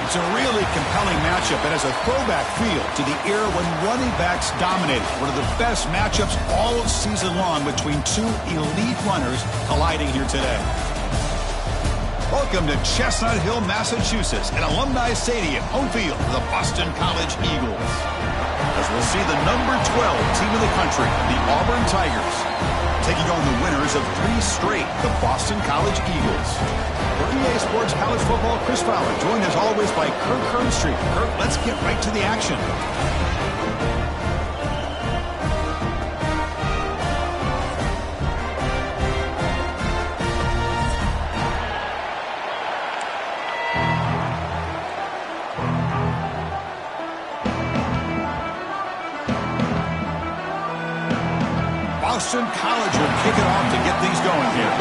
It's a really compelling matchup. It has a throwback feel to the era when running backs dominated. One of the best matchups all season long between two elite runners colliding here today. Welcome to Chestnut Hill, Massachusetts, an alumni stadium, home field for the Boston College Eagles. As we'll see the number 12 team in the country, the Auburn Tigers, taking on the winners of 3 straight, the Boston College Eagles. For EA Sports College Football, Chris Fowler, joined as always by Kirk Kernstreet. Kirk, let's get right to the action. Boston College will kick it off to get things going here.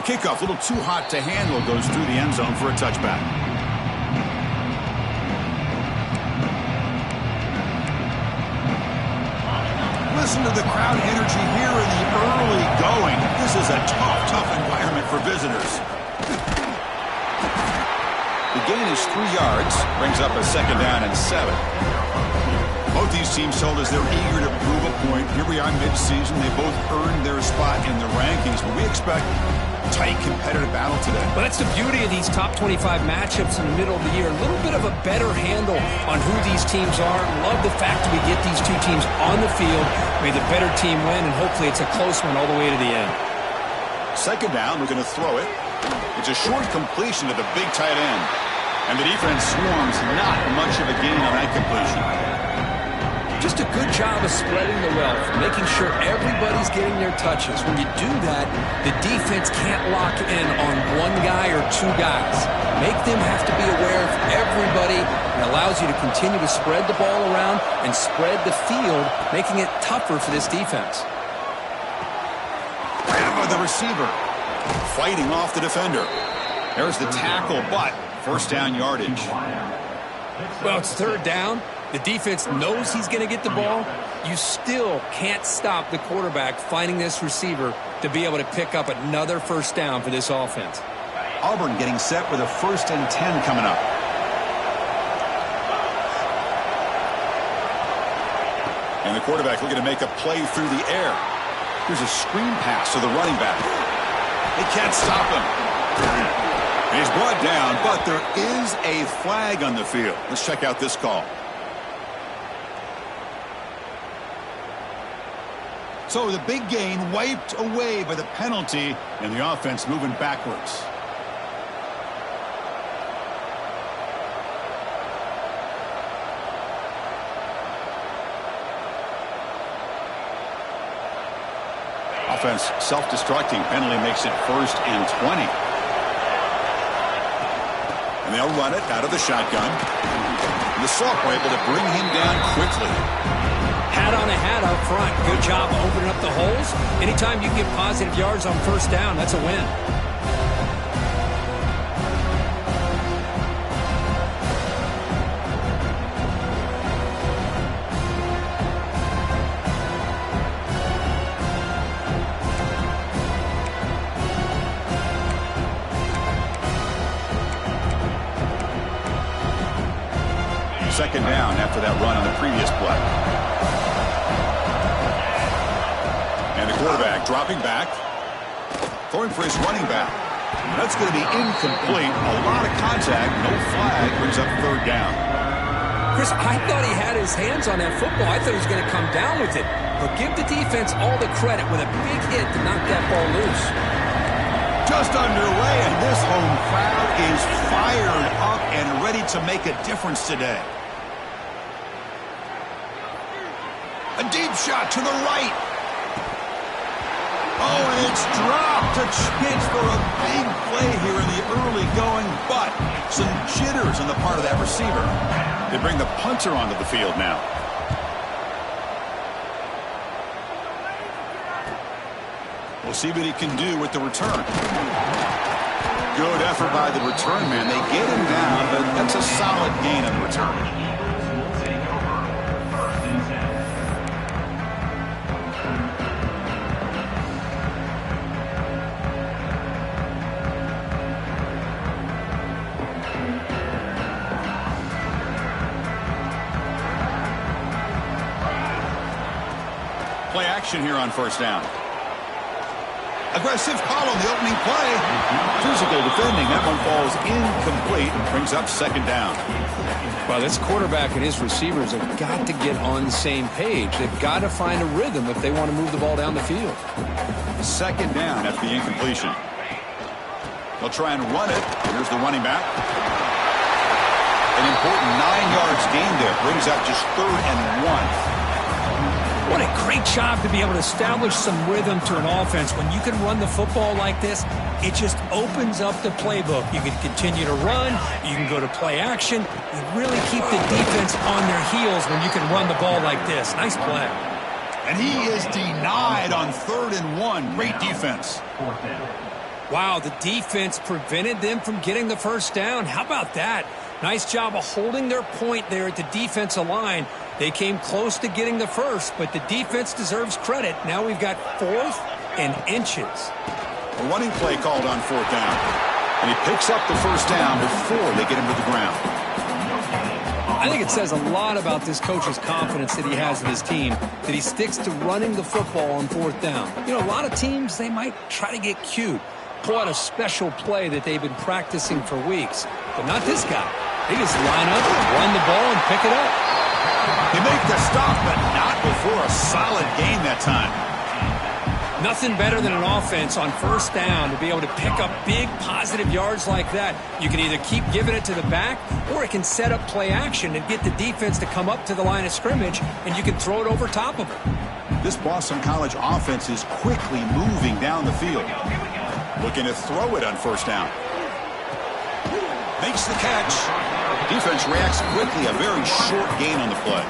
Kickoff, a little too hot to handle, goes through the end zone for a touchback. Listen to the crowd energy here in the early going. This is a tough environment for visitors. The gain is 3 yards, brings up a 2nd down and 7. Both these teams told us they're eager to prove a point. Here we are mid-season. They both earned their spot in the rankings, but we expect tight competitive battle today. Well, that's the beauty of these top 25 matchups in the middle of the year. A little bit of a better handle on who these teams are. Love the fact that we get these two teams on the field. May the better team win, and hopefully it's a close one all the way to the end. 2nd down, we're going to throw it. It's a short completion to the big tight end. And the defense swarms, not much of a gain on that completion. Just a good job of spreading the wealth, making sure everybody's getting their touches. When you do that, the defense can't lock in on one guy or 2 guys. Make them have to be aware of everybody. It allows you to continue to spread the ball around and spread the field, making it tougher for this defense. Grab of the receiver, fighting off the defender. There's the tackle, but 1st down yardage. Well, it's 3rd down. The defense knows he's going to get the ball. You still can't stop the quarterback finding this receiver to be able to pick up another 1st down for this offense. Auburn getting set with a 1st and 10 coming up. And the quarterback looking to make a play through the air. Here's a screen pass to the running back. They can't stop him. He's brought down, but there is a flag on the field. Let's check out this call. So the big gain wiped away by the penalty, and the offense moving backwards. Offense self-destructing. Penalty makes it 1st and 20. And they'll run it out of the shotgun. And the Sock were able to bring him down quickly. Hat on a hat up front. Good job opening up the holes. Anytime you can get positive yards on 1st down, that's a win. Second down after that run on the previous play. And the quarterback dropping back, throwing for his running back. That's going to be incomplete. A lot of contact, no flag, brings up 3rd down. Chris, I thought he had his hands on that football. I thought he was going to come down with it. But give the defense all the credit with a big hit to knock that ball loose. Just underway, and this home crowd is fired up and ready to make a difference today. A deep shot to the right. Oh, and it's dropped. A chance for a big play here in the early going, but some jitters on the part of that receiver. They bring the punter onto the field now. We'll see what he can do with the return. Good effort by the return man. They get him down, but that's a solid gain on the return. action here on first down. Aggressive call on the opening play. Physical defending. That one falls incomplete and brings up second down. Well, this quarterback and his receivers have got to get on the same page. They've got to find a rhythm if they want to move the ball down the field. Second down after the incompletion. They'll try and run it. Here's the running back. An important 9 yards gain there. Brings up just 3rd and 1. What a great job to be able to establish some rhythm to an offense. When you can run the football like this, it just opens up the playbook. You can continue to run. You can go to play action. You really keep the defense on their heels when you can run the ball like this. Nice play. And he is denied on 3rd and 1. Great defense. Wow, the defense prevented them from getting the first down. How about that? Nice job of holding their point there at the defensive line. They came close to getting the first, but the defense deserves credit. Now we've got 4th and inches. A running play called on 4th down. And he picks up the first down before they get him to the ground. I think it says a lot about this coach's confidence that he has in his team, that he sticks to running the football on 4th down. You know, a lot of teams, they might try to get cute, pull out a special play that they've been practicing for weeks. But not this guy. They just line up, run the ball, and pick it up. They make the stop, but not before a solid gain that time. Nothing better than an offense on first down to be able to pick up big positive yards like that. You can either keep giving it to the back, or it can set up play action and get the defense to come up to the line of scrimmage, and you can throw it over top of it. This Boston College offense is quickly moving down the field. Looking to throw it on first down. Makes the catch. Defense reacts quickly. A very short gain on the play.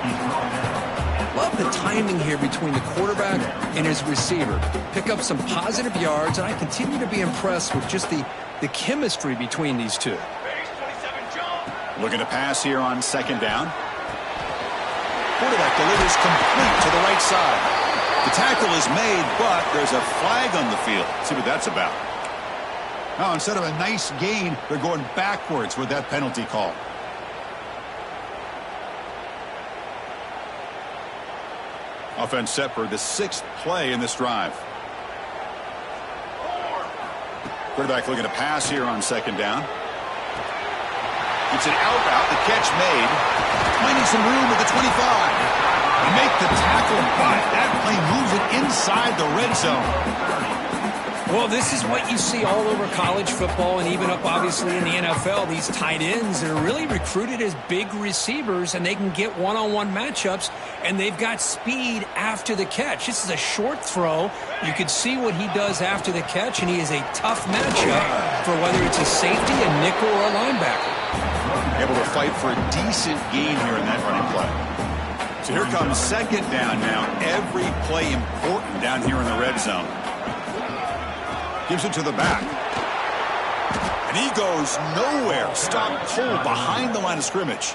Love the timing here between the quarterback and his receiver. Pick up some positive yards, and I continue to be impressed with just the chemistry between these two. Looking to pass here on second down. Quarterback delivers complete to the right side. The tackle is made, but there's a flag on the field. Let's see what that's about. Now, instead of a nice gain, they're going backwards with that penalty call. Offense set for the 6th play in this drive. Quarterback looking to pass here on second down. It's an out route. The catch made. Finding some room at the 25. They make the tackle, but that play moves it inside the red zone. Well, this is what you see all over college football and even up, obviously, in the NFL. These tight ends that are really recruited as big receivers, and they can get one-on-one matchups, and they've got speed after the catch. This is a short throw. You can see what he does after the catch, and he is a tough matchup for whether it's a safety, a nickel, or a linebacker. Able to fight for a decent gain here in that running play. So here comes second down now. Every play important down here in the red zone. Gives it to the back. And he goes nowhere. Stop cold behind the line of scrimmage.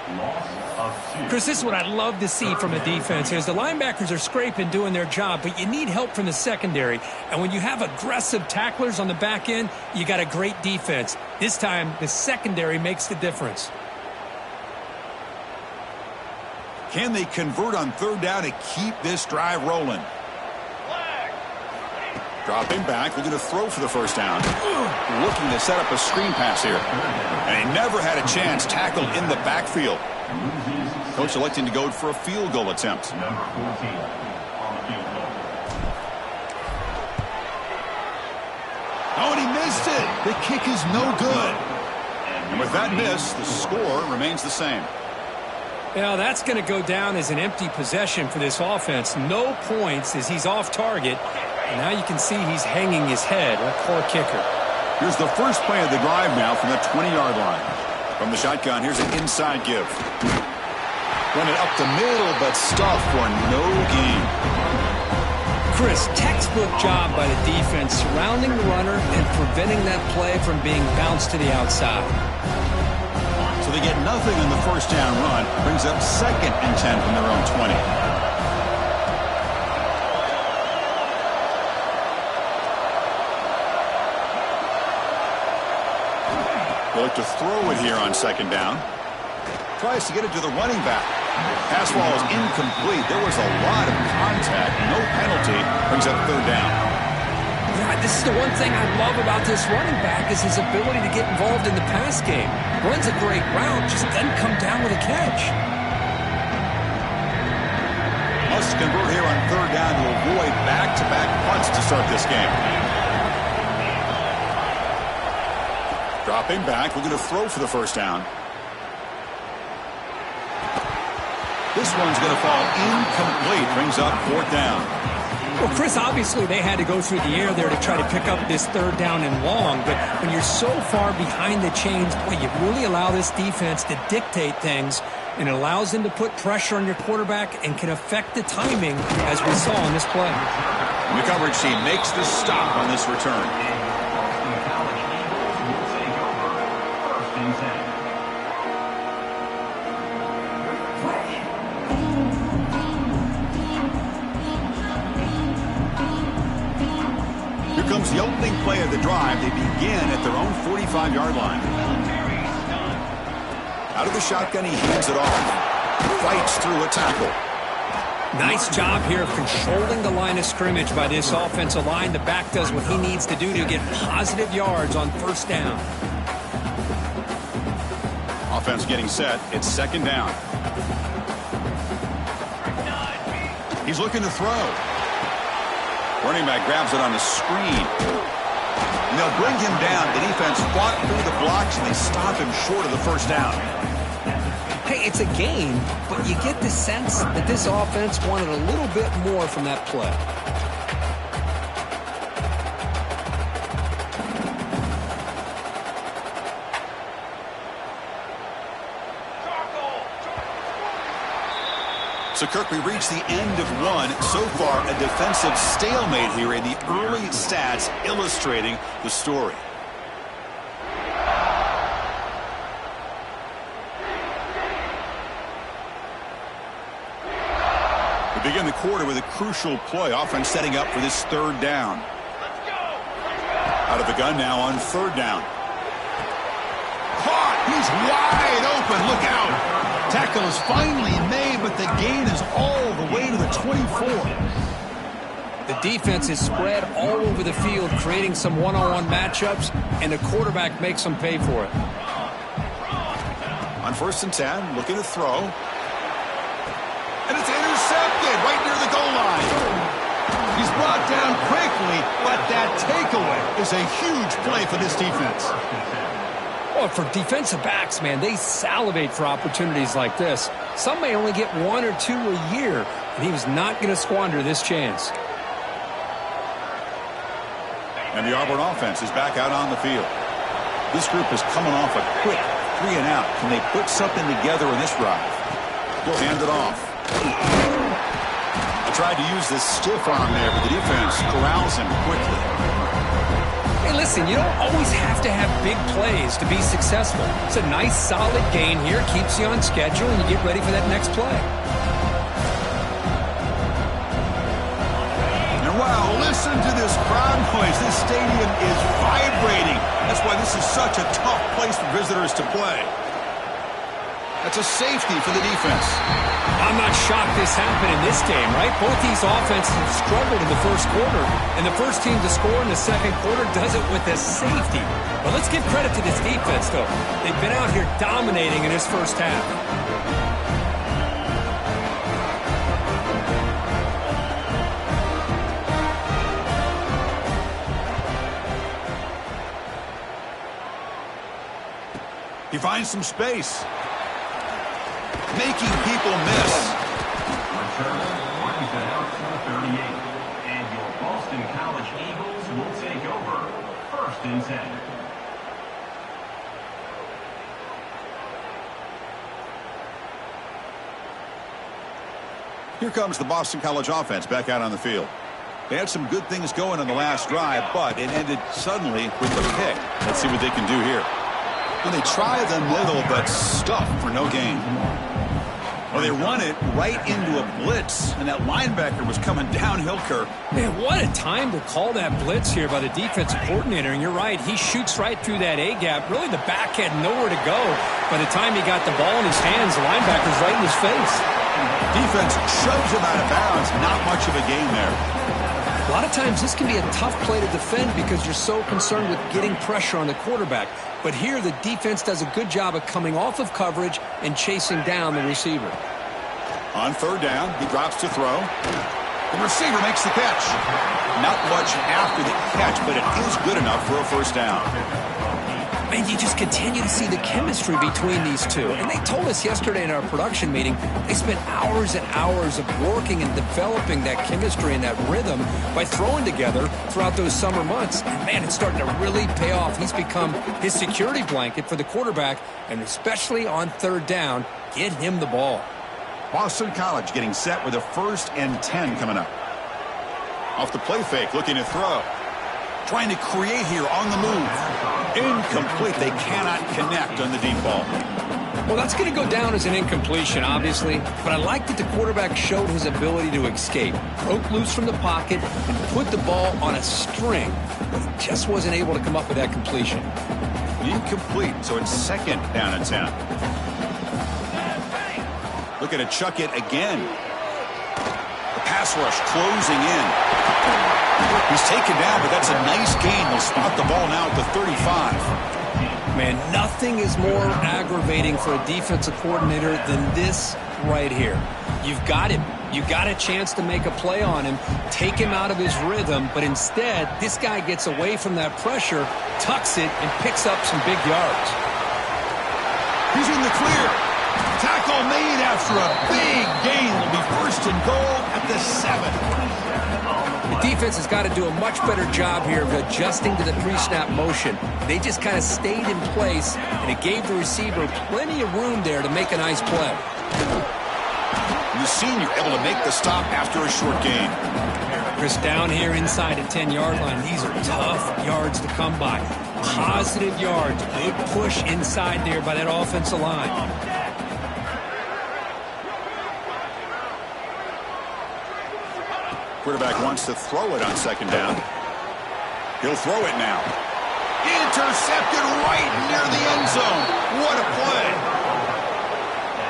Chris, this is what I'd love to see from a defense. Is the linebackers are scraping, doing their job, but you need help from the secondary. And when you have aggressive tacklers on the back end, you got a great defense. This time, the secondary makes the difference. Can they convert on third down and keep this drive rolling? Dropping back, looking to throw for the first down. Looking to set up a screen pass here. And he never had a chance. Tackled in the backfield. Coach electing to go for a field goal attempt. Oh, and he missed it. The kick is no good. And with that miss, the score remains the same. Now, that's going to go down as an empty possession for this offense. No points as he's off target. And now you can see he's hanging his head, a poor kicker. Here's the first play of the drive now from the 20-yard line. From the shotgun, here's an inside give. Run it up the middle, but stuffed for no gain. Chris, textbook job by the defense surrounding the runner and preventing that play from being bounced to the outside. So they get nothing on the first down run. Brings up 2nd and 10 from their own 20. They look to throw it here on second down. Tries to get it to the running back. Pass ball is incomplete. There was a lot of contact. No penalty. Brings up third down. Yeah, this is the one thing I love about this running back is his ability to get involved in the pass game. Runs a great route, just doesn't come down with a catch. Must convert here on third down to avoid back-to-back punts to start this game. Dropping back, looking to throw for the first down. This one's going to fall incomplete. Brings up fourth down. Well, Chris, obviously they had to go through the air there to try to pick up this third down and long, but when you're so far behind the chains, boy, you really allow this defense to dictate things, and it allows them to put pressure on your quarterback and can affect the timing, as we saw on this play. The coverage team makes the stop on this return. Comes the opening play of the drive. They begin at their own 45-yard line. Out of the shotgun, he hands it off. Fights through a tackle. Nice job here of controlling the line of scrimmage by this offensive line. The back does what he needs to do to get positive yards on first down. Offense getting set. It's second down. He's looking to throw. Running back grabs it on the screen. And they'll bring him down. The defense fought through the blocks, and they stop him short of the first down. Hey, it's a gain, but you get the sense that this offense wanted a little bit more from that play. So, Kirk, we reached the end of one. So far, a defensive stalemate here in the early stats illustrating the story. We begin the quarter with a crucial play. Offense setting up for this third down. Out of the gun now on third down. Caught! He's wide open. Look out! Tackle is finally made, but the gain is all the way to the 24. The defense is spread all over the field, creating some one-on-one matchups, and the quarterback makes them pay for it. On first and 10, looking to throw. And it's intercepted right near the goal line. He's brought down quickly, but that takeaway is a huge play for this defense. Well, for defensive backs, man, they salivate for opportunities like this. Some may only get one or two a year, and he was not going to squander this chance. And the Auburn offense is back out on the field. This group is coming off a quick 3 and out. Can they put something together in this drive? He'll hand it off. I tried to use this stiff arm there, but the defense corrals him quickly. Hey, listen, you don't always have to have big plays to be successful. It's a nice, solid gain here. Keeps you on schedule, and you get ready for that next play. And wow, listen to this crowd noise. This stadium is vibrating. That's why this is such a tough place for visitors to play. That's a safety for the defense. I'm not shocked this happened in this game, right? Both these offenses have struggled in the first quarter, and the first team to score in the second quarter does it with a safety. But let's give credit to this defense, though. They've been out here dominating in this first half. He finds some space. Making people miss. Return brings it out to the 38. And your Boston College Eagles will take over. First and 10. Here comes the Boston College offense back out on the field. They had some good things going on the last drive, but it ended suddenly with a pick. Let's see what they can do here. Well, they try the middle, but stuff for no gain. Well, they run it right into a blitz, and that linebacker was coming downhill, Kirk. Man, what a time to call that blitz here by the defensive coordinator. And you're right, he shoots right through that A-gap. Really, the back had nowhere to go. By the time he got the ball in his hands, the linebacker's right in his face. Defense shoves him out of bounds. Not much of a gain there. A lot of times this can be a tough play to defend because you're so concerned with getting pressure on the quarterback. But here the defense does a good job of coming off of coverage and chasing down the receiver. On third down, he drops to throw. The receiver makes the catch. Not much after the catch, but it is good enough for a first down. Man, you just continue to see the chemistry between these two. And they told us yesterday in our production meeting, they spent hours and hours of working and developing that chemistry and that rhythm by throwing together throughout those summer months. And man, it's starting to really pay off. He's become his security blanket for the quarterback, and especially on third down, get him the ball. Boston College getting set with a 1st and 10 coming up. Off the play fake, looking to throw. Trying to create here on the move. Incomplete. They cannot connect on the deep ball. Well, that's going to go down as an incompletion, obviously. But I like that the quarterback showed his ability to escape. Broke loose from the pocket and put the ball on a string. But he just wasn't able to come up with that completion. Incomplete, so it's 2nd down and 10. Looking to chuck it again. The pass rush closing in. He's taken down, but that's a nice gain. They'll spot the ball now at the 35. Man, nothing is more aggravating for a defensive coordinator than this right here. You've got him. You got a chance to make a play on him, take him out of his rhythm, but instead, this guy gets away from that pressure, tucks it, and picks up some big yards. He's in the clear. Tackle made after a big gain. Will be 1st and goal at the 7. The defense has got to do a much better job here of adjusting to the pre-snap motion. They just kind of stayed in place, and it gave the receiver plenty of room there to make a nice play. The senior able to make the stop after a short gain. Chris, down here inside the 10-yard line, these are tough yards to come by. Positive yards, good push inside there by that offensive line. Quarterback wants to throw it on 2nd down. He'll throw it now. Intercepted right near the end zone. What a play.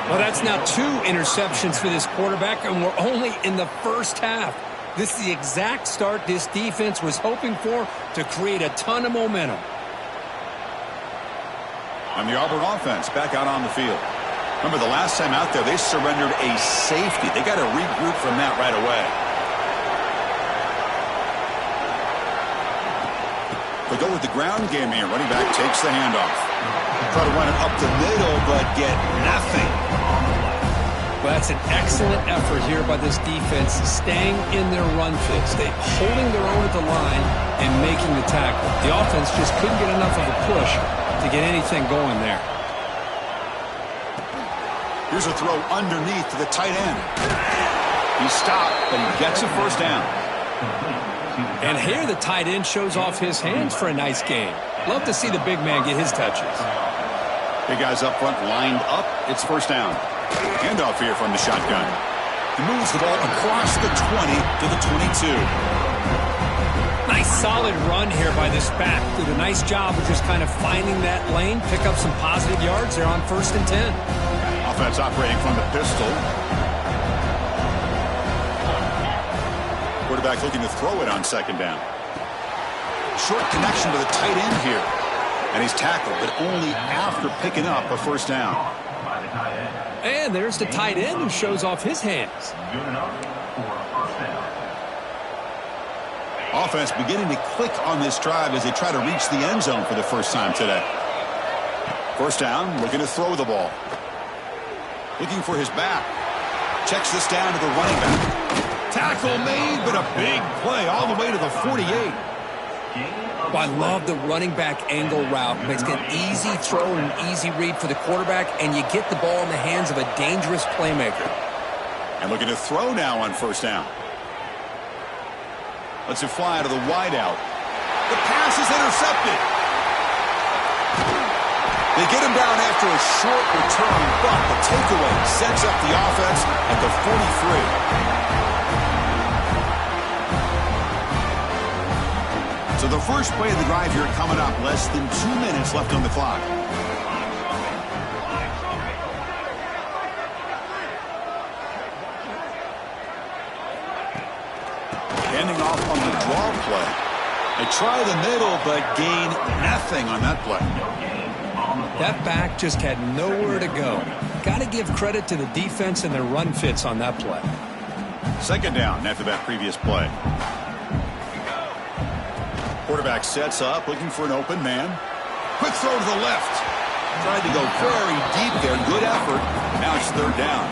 Well, that's now 2 interceptions for this quarterback, and we're only in the first half. This is the exact start this defense was hoping for to create a ton of momentum. And the Auburn offense back out on the field. Remember the last time out there, they surrendered a safety. They got to regroup from that right away. They go with the ground game here. Running back takes the handoff. Try to run it up the middle, but get nothing. Well, that's an excellent effort here by this defense, staying in their run fix. They holding their own at the line and making the tackle. The offense just couldn't get enough of a push to get anything going there. Here's a throw underneath to the tight end. He stopped, but he gets a 1st down. And here the tight end shows off his hands for a nice game. Love to see the big man get his touches. Big guys up front lined up. It's 1st down. Handoff here from the shotgun. He moves the ball across the 20 to the 22. Nice solid run here by this back. Did a nice job of just kind of finding that lane, pick up some positive yards there on 1st and 10. Offense operating from the pistol. Quarterback looking to throw it on 2nd down. Short connection to the tight end here. And he's tackled, but only after picking up a 1st down. And there's the tight end who shows off his hands. Offense beginning to click on this drive as they try to reach the end zone for the first time today. 1st down, looking to throw the ball. Looking for his back. Checks this down to the running back. Tackle made, but a big play all the way to the 48. Well, I love the running back angle route. Makes it an easy throw and an easy read for the quarterback, and you get the ball in the hands of a dangerous playmaker. And looking to throw now on 1st down. Lets it fly to the wideout. The pass is intercepted. They get him down after a short return, but the takeaway sets up the offense at the 43. So the first play of the drive here coming up. Less than 2 minutes left on the clock. Ending off on the draw play. They try the middle, but gain nothing on that play. That back just had nowhere to go. Got to give credit to the defense and their run fits on that play. Second down after that previous play. Quarterback sets up, looking for an open man. Quick throw to the left. Tried to go very deep there. Good effort. Now it's third down.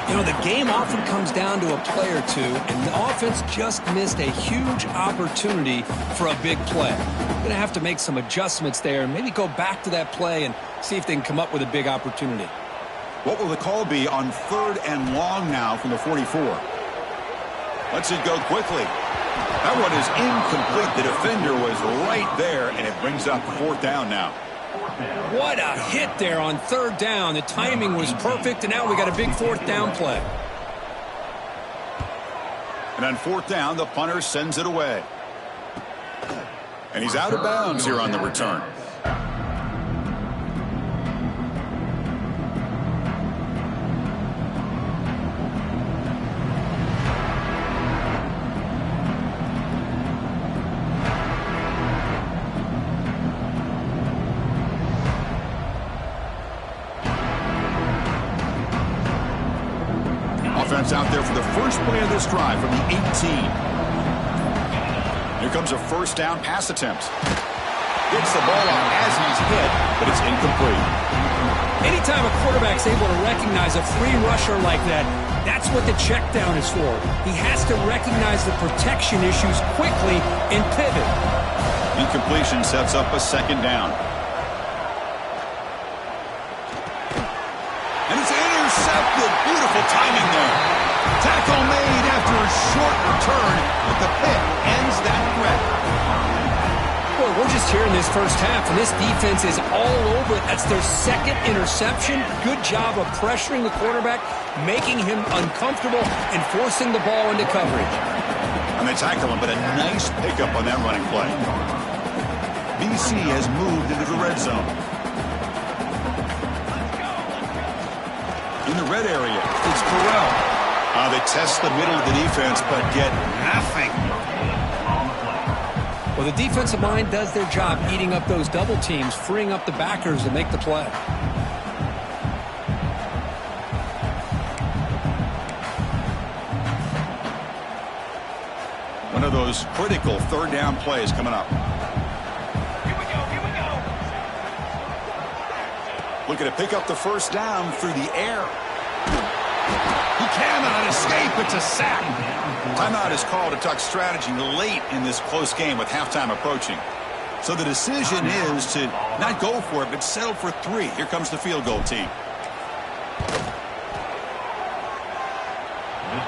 You know, the game often comes down to a play or two, and the offense just missed a huge opportunity for a big play. Going to have to make some adjustments there and maybe go back to that play and see if they can come up with a big opportunity. What will the call be on 3rd and long now from the 44? Lets it go quickly. That one is incomplete. The defender was right there, and it brings up 4th down now. What a hit there on 3rd down. The timing was perfect, and now we got a big 4th down play. And on 4th down, the punter sends it away. And he's out of bounds here on the return. Offense out there for the first play of this drive from the 18. Here comes a 1st down pass attempt. Gets the ball out as he's hit, but it's incomplete. Anytime a quarterback's able to recognize a free rusher like that, that's what the check down is for. He has to recognize the protection issues quickly and pivot. Incompletion sets up a 2nd down. And it's intercepted. Beautiful timing there. Tackle made after a short return, but the pick ends that threat. Boy, we're just here in this first half, and this defense is all over it. That's their 2nd interception. Good job of pressuring the quarterback, making him uncomfortable, and forcing the ball into coverage. And they tackle him, but a nice pickup on that running play. BC has moved into the red zone. In the red area, it's Corral. They test the middle of the defense, but get nothing. Well, the defensive line does their job eating up those double teams, freeing up the backers to make the play. One of those critical 3rd down plays coming up. Here we go. Looking to pick up the 1st down through the air. He cannot escape. It's a sack. Timeout is called to talk strategy late in this close game with halftime approaching. So the decision is to not go for it, but settle for 3. Here comes the field goal team.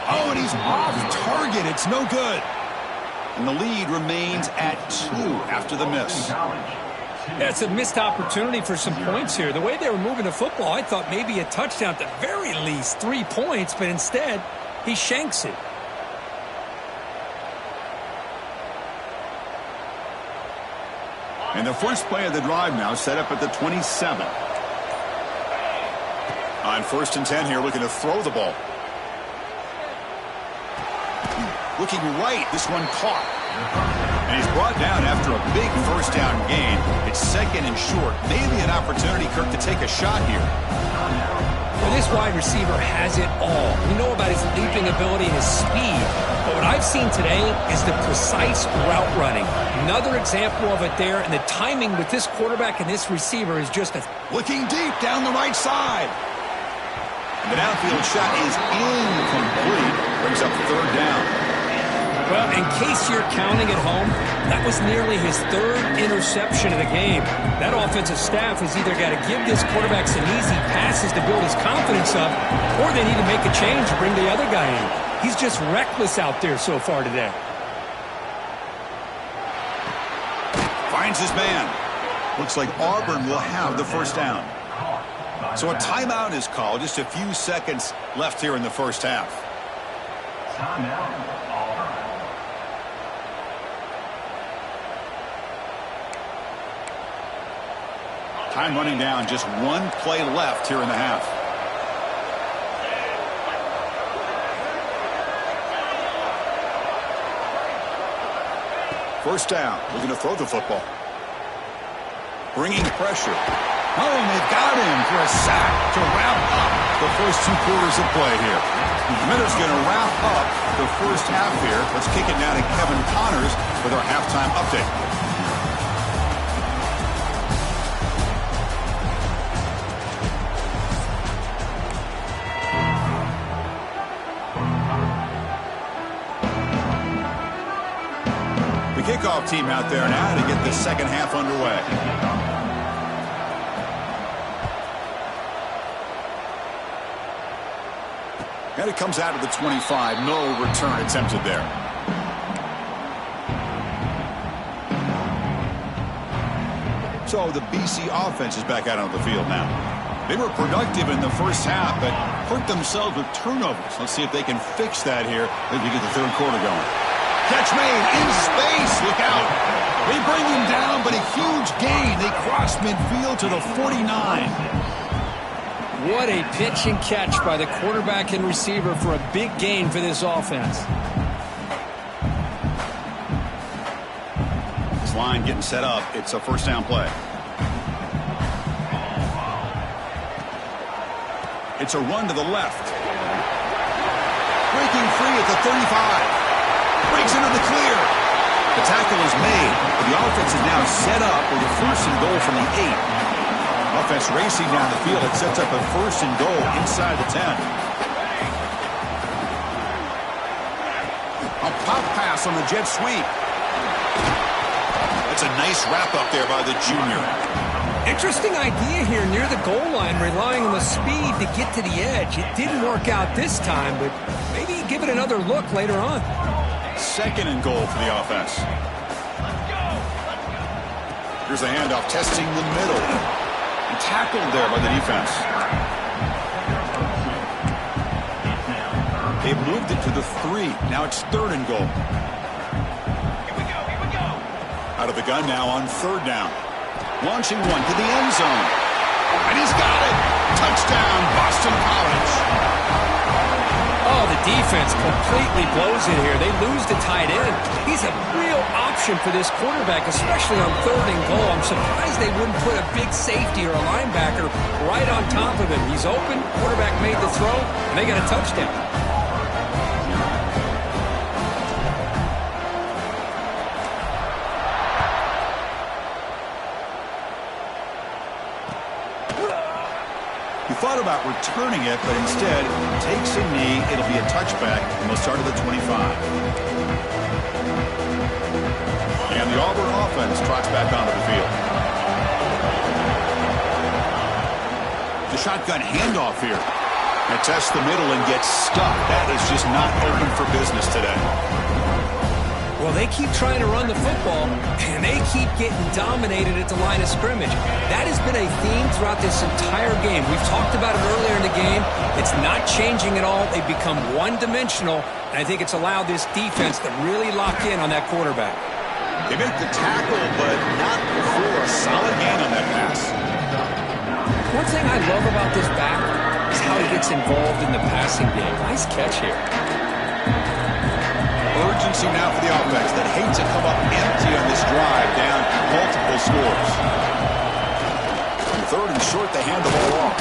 Oh, and he's off target. It's no good. And the lead remains at 2 after the miss. Yeah, it's a missed opportunity for some points here. The way they were moving the football, I thought maybe a touchdown, at the very least 3 points, but instead he shanks it. And the first play of the drive now set up at the 27. On 1st and 10 here, looking to throw the ball. Looking right, this one caught. And he's brought down after a big 1st down gain. It's 2nd and short. Maybe an opportunity, Kirk, to take a shot here. Well, this wide receiver has it all. We know about his leaping ability and his speed. But what I've seen today is the precise route running. Another example of it there, and the timing with this quarterback and this receiver is just a... Looking deep down the right side. And the downfield shot is incomplete. Brings up 3rd down. Well, in case you're counting at home, that was nearly his 3rd interception of the game. That offensive staff has either got to give this quarterback some easy passes to build his confidence up, or they need to make a change to bring the other guy in. He's just reckless out there so far today. Finds his man. Looks like Auburn will have the first down. So a timeout is called. Just a few seconds left here in the first half. Timeout, Auburn. Time running down. Just one play left here in the half. First down. Looking to throw the football. Bringing pressure. Oh, and they've got him for a sack to wrap up the first 2 quarters of play here. Miller's going to wrap up the first half here. Let's kick it now to Kevin Connors with our halftime update. The kickoff team out there now to get the second half underway. And it comes out of the 25. No return attempted there. So the BC offense is back out on the field now. They were productive in the first half, but hurt themselves with turnovers. Let's see if they can fix that here as we get the third quarter going. Catch made in space. Look out. They bring him down, but a huge gain. They cross midfield to the 49. What a pitch and catch by the quarterback and receiver for a big gain for this offense. This line getting set up. It's a first down play. It's a run to the left. Breaking free at the 35. Breaks into the clear. The tackle is made, but the offense is now set up with a first and goal from the 8. Offense racing down the field. It sets up a first and goal inside the 10. A pop pass on the jet sweep. That's a nice wrap up there by the junior. Interesting idea here near the goal line, relying on the speed to get to the edge. It didn't work out this time, but maybe give it another look later on. Second and goal for the offense. Here's a handoff testing the middle. Tackled there by the defense. They've moved it to the 3. Now it's third and goal. Here we go. Out of the gun now on third down. Launching one to the end zone. And he's got it. Touchdown, Boston College. Oh, the defense completely blows it here. They lose the tight end. He's a real option for this quarterback, especially on third and goal. I'm surprised they wouldn't put a big safety or a linebacker right on top of him. He's open, quarterback made the throw, and they got a touchdown. He thought about returning it, but instead takes a knee. It'll be a touchback, and they'll start at the 25. And the Auburn offense trots back onto the field. The shotgun handoff here. And tests the middle and gets stuck. That is just not open for business today. Well, they keep trying to run the football, and they keep getting dominated at the line of scrimmage. That has been a theme throughout this entire game. We've talked about it earlier in the game. It's not changing at all. They've become one-dimensional, and I think it's allowed this defense to really lock in on that quarterback. They make the tackle, but not before a solid gain on that pass. One thing I love about this back is how he gets involved in the passing game. Nice catch here. Urgency now for the offense that hates to come up empty on this drive, down multiple scores. Third and short, they hand the ball off.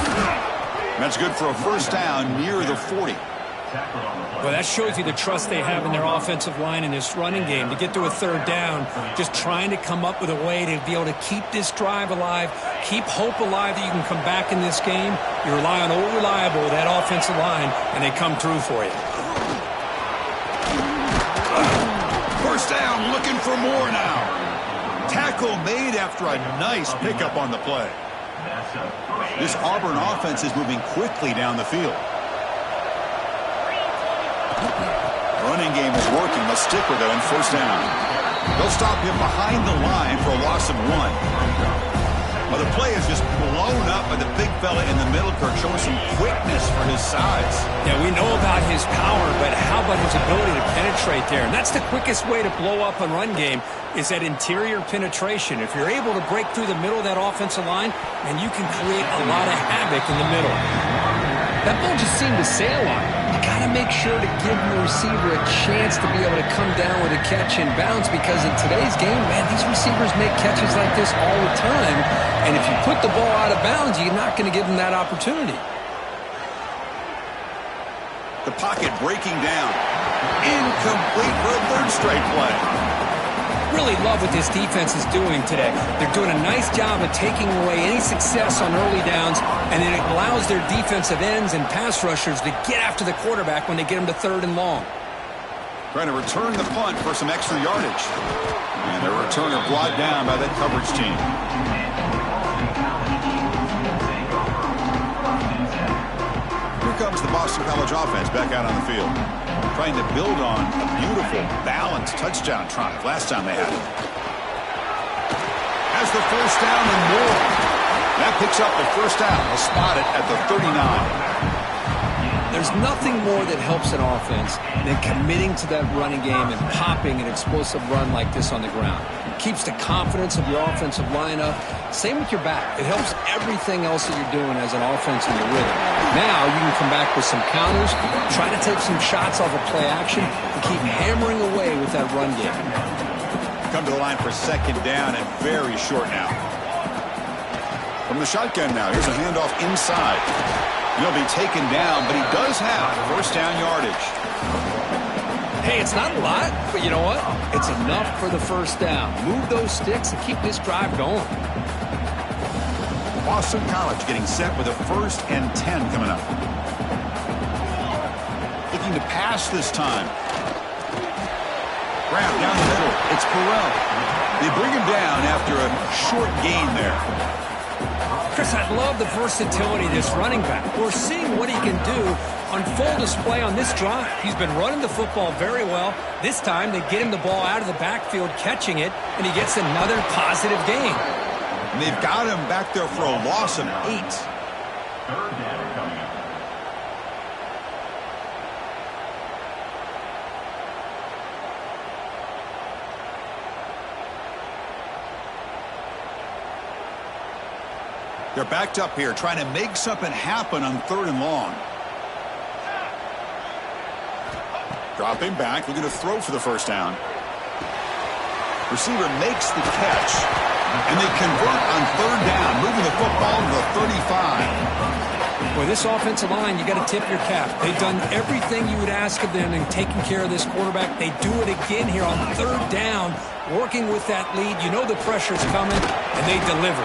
And that's good for a first down near the 40. Well, that shows you the trust they have in their offensive line in this running game. To get to a third down, just trying to come up with a way to be able to keep this drive alive, keep hope alive that you can come back in this game. You rely on old reliable, that offensive line, and they come through for you. First down, looking for more now. Tackle made after a nice pickup on the play. This Auburn offense is moving quickly down the field. Running game is working. Let's stick with it on first down. They'll stop him behind the line for a loss of 1. Well, the play is just blown up by the big fella in the middle, Kirk, showing some quickness for his size. Yeah, we know about his power, but how about his ability to penetrate there? And that's the quickest way to blow up a run game, is that interior penetration. If you're able to break through the middle of that offensive line, and you can create a lot of havoc in the middle. That ball just seemed to sail on him. You got to make sure to give your receiver a chance to be able to come down with a catch and bounce, because in today's game, man, these receivers make catches like this all the time. And if you put the ball out of bounds, you're not going to give them that opportunity. The pocket breaking down. Incomplete for a third straight play. Really love what this defense is doing today. They're doing a nice job of taking away any success on early downs, and it allows their defensive ends and pass rushers to get after the quarterback when they get them to 3rd and long. Trying to return the punt for some extra yardage. And their returner brought down by that coverage team. Here comes the Boston College offense back out on the field, trying to build on a beautiful, balanced touchdown drive last time they had it. Has the first down and more. That picks up the first down. They'll spot it at the 39. There's nothing more that helps an offense than committing to that running game and popping an explosive run like this on the ground. It keeps the confidence of your offensive line up. Same with your back. It helps everything else that you're doing as an offense in your rhythm. Now you can come back with some counters, try to take some shots off of play action, and keep hammering away with that run game. Come to the line for second down and very short now. From the shotgun now, here's a handoff inside. He'll be taken down, but he does have first down yardage. Hey, it's not a lot, but you know what? It's enough for the first down. Move those sticks and keep this drive going. Boston College getting set with a 1st and 10 coming up. Looking to pass this time. Grab down the middle. It's Burrell. They bring him down after a short gain there. Chris, I love the versatility of this running back. We're seeing what he can do on full display on this drive. He's been running the football very well. This time they get him the ball out of the backfield, catching it, and he gets another positive gain. And they've got him back there for a loss of 8. 3rd down coming up. They're backed up here, trying to make something happen on 3rd and long. Dropping back, looking to throw for the first down. Receiver makes the catch, and they convert on 3rd down, moving the football to the 35. Boy, this offensive line, you got to tip your cap. They've done everything you would ask of them in taking care of this quarterback. They do it again here on 3rd down, working with that lead. You know the pressure's coming, and they deliver.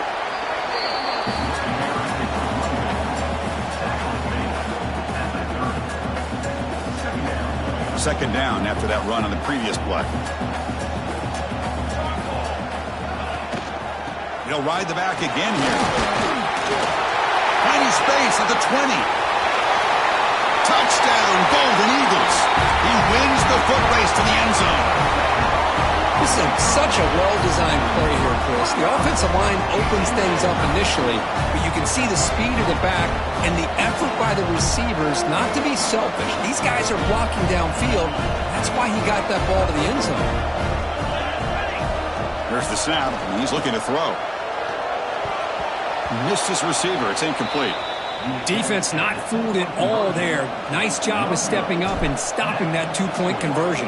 Second down after that run on the previous play. He'll ride the back again here. Tiny space at the 20. Touchdown, Golden Eagles. He wins the foot race to the end zone. This is such a well-designed play here, Chris. The offensive line opens things up initially, but you can see the speed of the back and the effort by the receivers not to be selfish. These guys are blocking downfield. That's why he got that ball to the end zone. There's the snap, and he's looking to throw. Missed his receiver. It's incomplete. Defense not fooled at all there. Nice job of stepping up and stopping that 2-point conversion.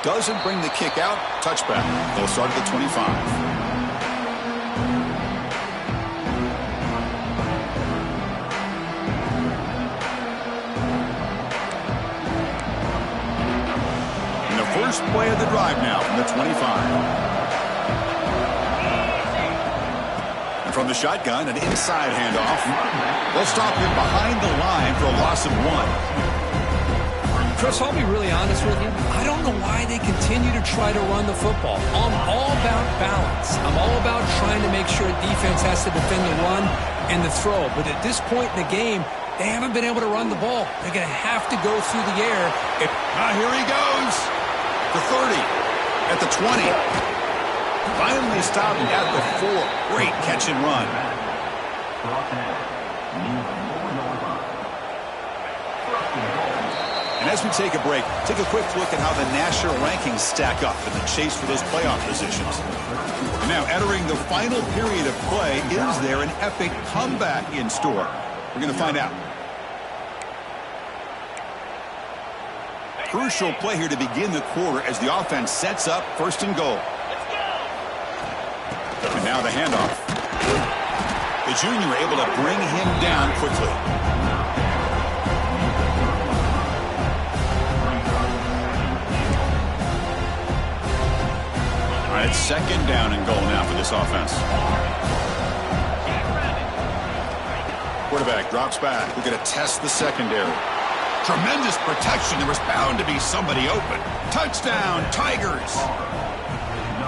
Doesn't bring the kick out. Touchback. They'll start at the 25. And the first play of the drive now from the 25. And from the shotgun, an inside handoff. They'll stop him behind the line for a loss of 1. Chris, I'll be really honest with you. I don't know why they continue to try to run the football. I'm all about balance. I'm all about trying to make sure defense has to defend the run and the throw. But at this point in the game, they haven't been able to run the ball. They're going to have to go through the air. Here he goes. the 30, at the 20. Finally stopped at the 4. Great catch and run. And as we take a break, take a quick look at how the national rankings stack up in the chase for those playoff positions. And now, entering the final period of play, is there an epic comeback in store? We're going to find out. Crucial play here to begin the quarter as the offense sets up first and goal. And now the handoff. The junior able to bring him down quickly. All right, second down and goal now for this offense. Quarterback drops back. We're going to test the secondary. Tremendous protection. There was bound to be somebody open. Touchdown, Tigers.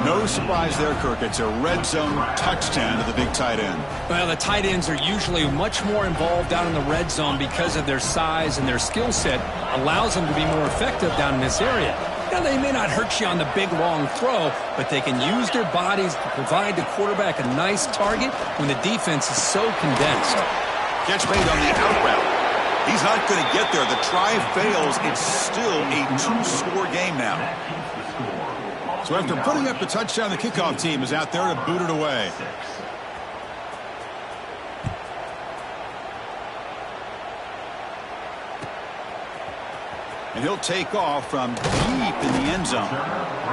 No surprise there, Kirk. It's a red zone touchdown to the big tight end. Well, the tight ends are usually much more involved down in the red zone because of their size and their skill set allows them to be more effective down in this area. Now, they may not hurt you on the big, long throw, but they can use their bodies to provide the quarterback a nice target when the defense is so condensed. Catch made on the out route. He's not going to get there. The try fails. It's still a 2-score game now. So after putting up the touchdown, the kickoff team is out there to boot it away. And he'll take off from deep in the end zone.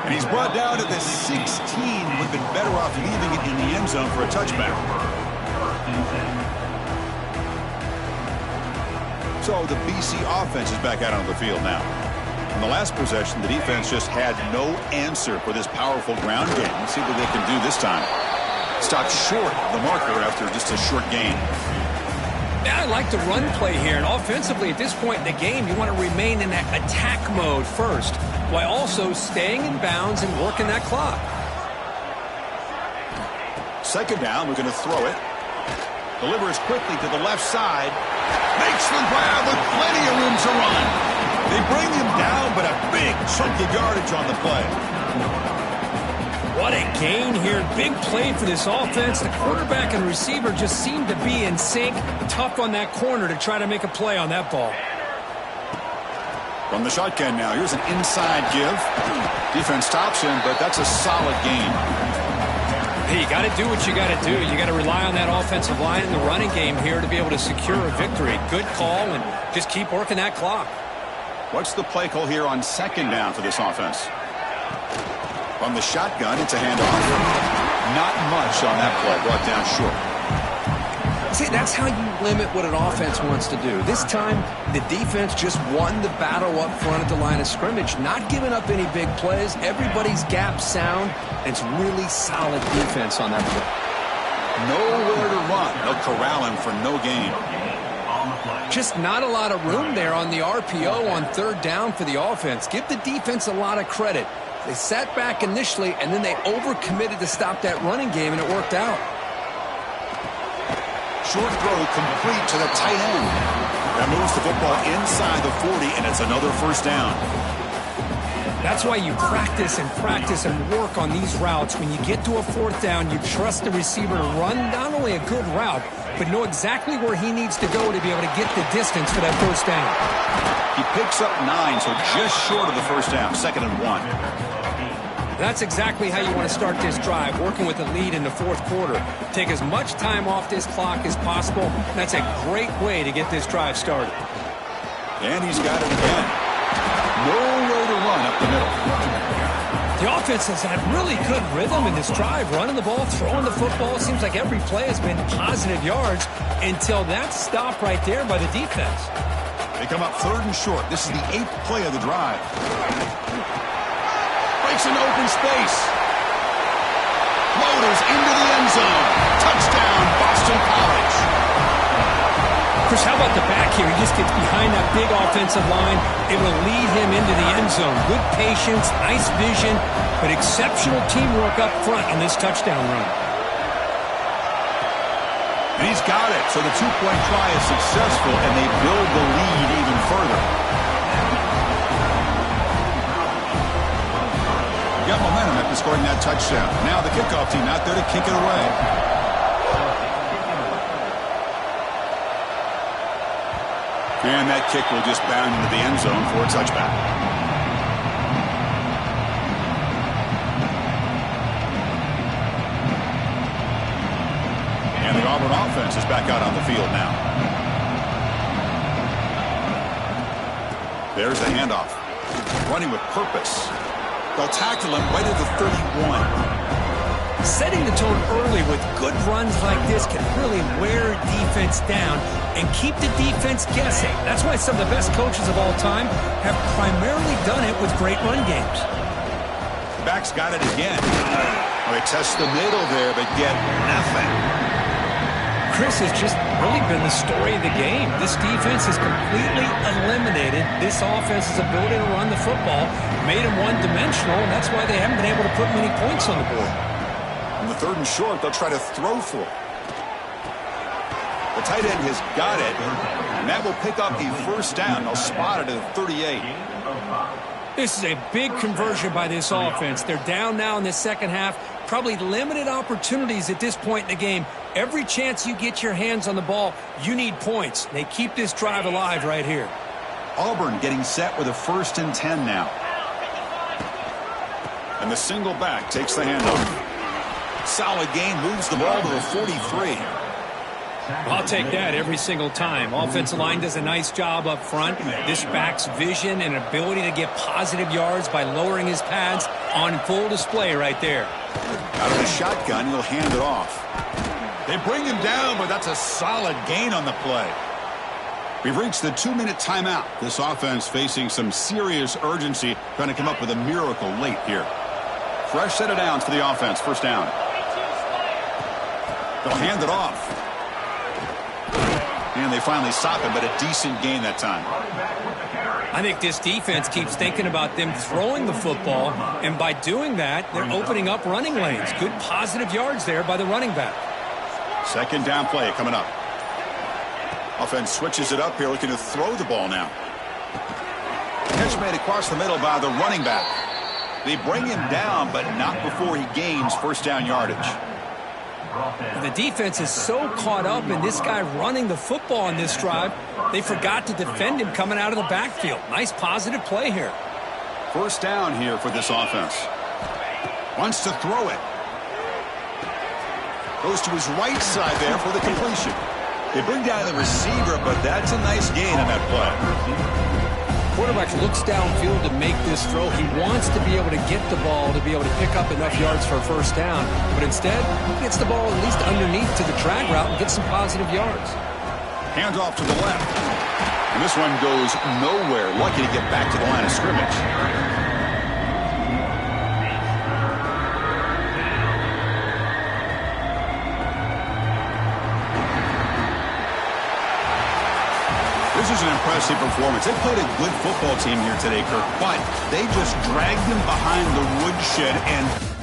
And he's brought down to the 16. Would have been better off leaving it in the end zone for a touchback. So the BC offense is back out on the field now. In the last possession, the defense just had no answer for this powerful ground game. Let's see what they can do this time. Stopped short of the marker after just a short gain. Yeah, I like the run play here. And offensively, at this point in the game, you want to remain in that attack mode first, while also staying in bounds and working that clock. Second down, we're going to throw it. Delivers quickly to the left side. Makes the grab with plenty of room to run. They bring him down, but a big chunk of yardage on the play. What a gain here. Big play for this offense. The quarterback and receiver just seem to be in sync. Tough on that corner to try to make a play on that ball. From the shotgun now, here's an inside give. Defense stops him, but that's a solid gain. Hey, you got to do what you got to do. You got to rely on that offensive line in the running game here to be able to secure a victory. Good call, and just keep working that clock. What's the play call here on second down for this offense? From the shotgun, it's a handoff. Not much on that play, brought down short. See, that's how you limit what an offense wants to do. This time, the defense just won the battle up front at the line of scrimmage, not giving up any big plays. Everybody's gap sound, and it's really solid defense on that play. Nowhere to run. They'll corral him for no gain. Just not a lot of room there on the RPO on third down for the offense. Give the defense a lot of credit. They sat back initially, and then they overcommitted to stop that running game, and it worked out. Short throw complete to the tight end. That moves the football inside the 40, and it's another first down. That's why you practice and work on these routes. When you get to a fourth down, you trust the receiver to run not only a good route, but know exactly where he needs to go to be able to get the distance for that first down. He picks up 9, so just short of the first down, 2nd and 1. That's exactly how you want to start this drive, working with the lead in the fourth quarter. Take as much time off this clock as possible. That's a great way to get this drive started. And he's got it again. Nowhere to run up the middle. The offense has had really good rhythm in this drive, running the ball, throwing the football. Seems like every play has been positive yards until that stop right there by the defense. They come up 3rd and short. This is the 8th play of the drive. Breaks an open space. Floaters into the end zone. Touchdown, Boston College. Chris, how about the back here? He just gets behind that big offensive line, able to lead him into the end zone. Good patience, nice vision, but exceptional teamwork up front on this touchdown run. And he's got it. So the 2-point try is successful, and they build the lead even further. touchdown. Now the kickoff team out there to kick it away. And that kick will just bound into the end zone for a touchback. And the Auburn offense is back out on the field now. There's the handoff. Running with purpose. They'll tackle him right at the 31. Setting the tone early with good runs like this can really wear defense down and keep the defense guessing. That's why some of the best coaches of all time have primarily done it with great run games. Back's got it again. Well, they test the middle there, but get nothing. Chris has just really been the story of the game. This defense has completely eliminated this offense's ability to run the football, made them one-dimensional, and that's why they haven't been able to put many points on the board. On the 3rd and short, they'll try to throw for it. The tight end has got it, and that will pick up a first down. They'll spot it at 38. This is a big conversion by this offense. They're down now in the second half. Probably limited opportunities at this point in the game. Every chance you get your hands on the ball, you need points. They keep this drive alive right here. Auburn getting set with a 1st and 10 now. And the single back takes the handoff. Solid gain, moves the ball to the 43. I'll take that every single time. Offensive line does a nice job up front. This back's vision and ability to get positive yards by lowering his pads on full display right there. Out of the shotgun, he'll hand it off. They bring him down, but that's a solid gain on the play. We've reached the 2-minute timeout. This offense facing some serious urgency, trying to come up with a miracle late here. Fresh set of downs for the offense. First down. They'll hand it off. And they finally stop him, but a decent gain that time. I think this defense keeps thinking about them throwing the football, and by doing that, they're opening up running lanes. Good positive yards there by the running back. 2nd down play coming up. Offense switches it up here, looking to throw the ball now. Catch made across the middle by the running back. They bring him down, but not before he gains first down yardage. The defense is so caught up in this guy running the football on this drive, they forgot to defend him coming out of the backfield. Nice positive play here. First down here for this offense. Wants to throw it. Goes to his right side there for the completion. They bring down the receiver, but that's a nice gain on that play. Quarterback looks downfield to make this throw. He wants to be able to get the ball to be able to pick up enough yards for a first down, but instead he gets the ball at least underneath to the drag route and gets some positive yards. Hands off to the left. And this one goes nowhere. Lucky to get back to the line of scrimmage. This is an impressive performance. They played a good football team here today, Kirk, but they just dragged them behind the woodshed and